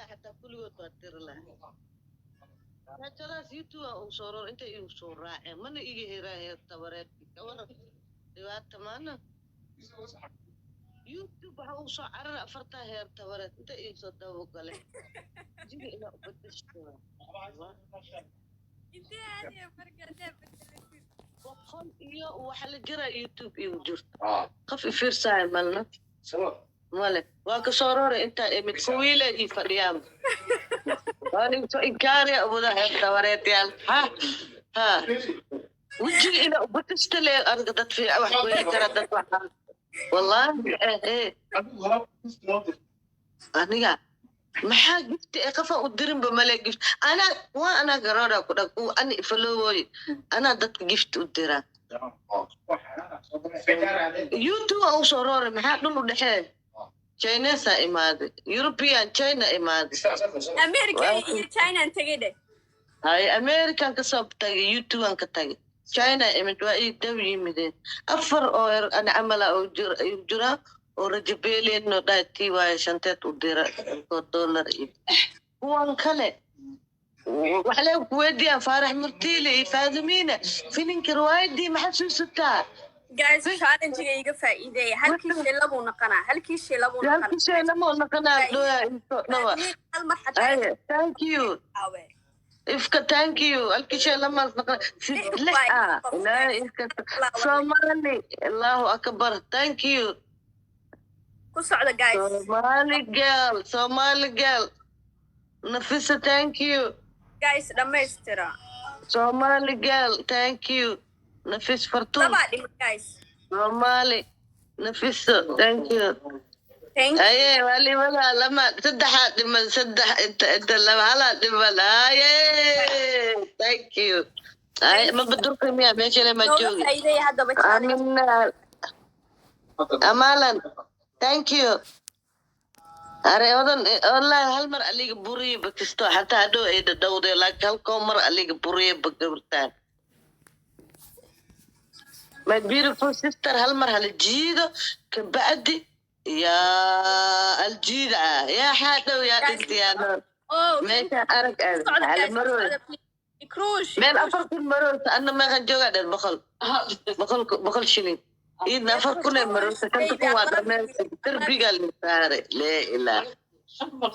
حتى كل وقت تطير له لا ترى سيتو أو صورة أنت يو صورة من يجي هراء التورات كورا دوات مانا يوتيوب هو صار أفرتها هي التورات أنت يصدق وقله جيني إلى أبتشتوا انت هذه فرقة وقل إياه وحل جرا يوتيوب يوجد خف في فرصة مالنا مالك واك صورة أنت متسويلة يفريام أنا إنكاري أبو ذا التورات يال ها وجي إلى أبتشتلي أرقدت في واحد ويكردت واحد والله إيه أنا maxaa gifti ee qafa u dirin ba male gift ana garara ku dhagu ani followoy ana dadka gift u dira youtube au sorore maxaa dhul u dhaxee china sa imaade european china imaade america iyo china tagay hay american ka soo tagay youtube an ka tagay china imid waa ay daw yimideen afar oo ana amala oo jira oo rajabelen no dhaati waa shanteed u dira $1 kuwan kale waxa la kuweydiyaa faarax murtiile faadimiina filinka riwaayadii ma xasuusataa guys challenge iga faa'iideey halkii shay labu naqana hal mar xataa thank you ifka thank you halkii shay lama naqana la ifka Somali Allahu akbar thank you kusocda guys Somali girl Nafisa thank you guys dhamaystira Somali girl thank you Nafis Fartun laba dhim guys Somali Nafisa thank you aye wali wala lama saddex dhiman saddex inta laba hala dhiman aye thank you aye ma badurka miya meesha la ma joogi faa'iideey hadaba amalan thank you are odan wallahi hal mar aliga buriye bakisto hatta hado ay dawde laakiin hal ko mar aliga buriye bagurtaan my beautiful sister hal mar hal jiido ka bacdi ya aljida ya hado ya dintiyaano meesha arag hal maro meel afar kun maro anna ma kan jooga dad boqol shilin إذا فرقنا مرة كنت قوة من تربية المسارة لا إله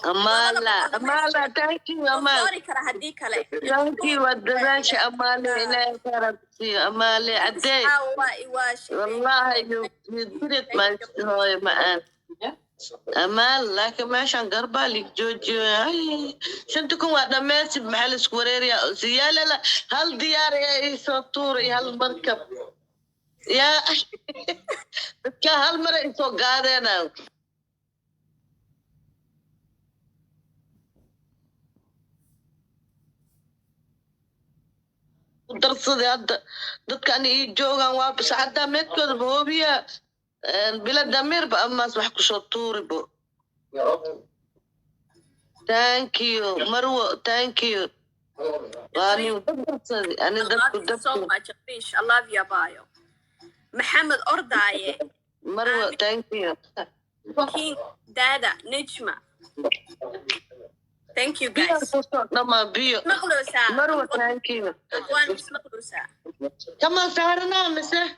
أمالا تاكي أمال تاكي ودراش أمالي إلى كربتي أمالي عدي والله يدرت ما هو معان أمال لكن ما شان قربا لك جوجي شنتكم واحدة ماسي بمحل سكوريريا سيالة لا هل ديار يا إيسوطوري هل مركب يا dadka hal mar ay soo gaadeen darsadii hadda dadkan ay joogaan waa bis hadda meedkooda boobiya bila damirba amaas wax ku soo tuuribo thank you marwo thank you wani darsadii ani dadku so much fish I love you bio محمد أرداية مروة thank you King Dada Nejma thank you guys مغلوسة مروة thank you أخوان مش مغلوسة كما سهرنا مسه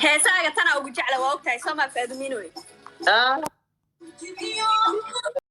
هي ساعة تنا وجعلة وقتها سما في أدمينوي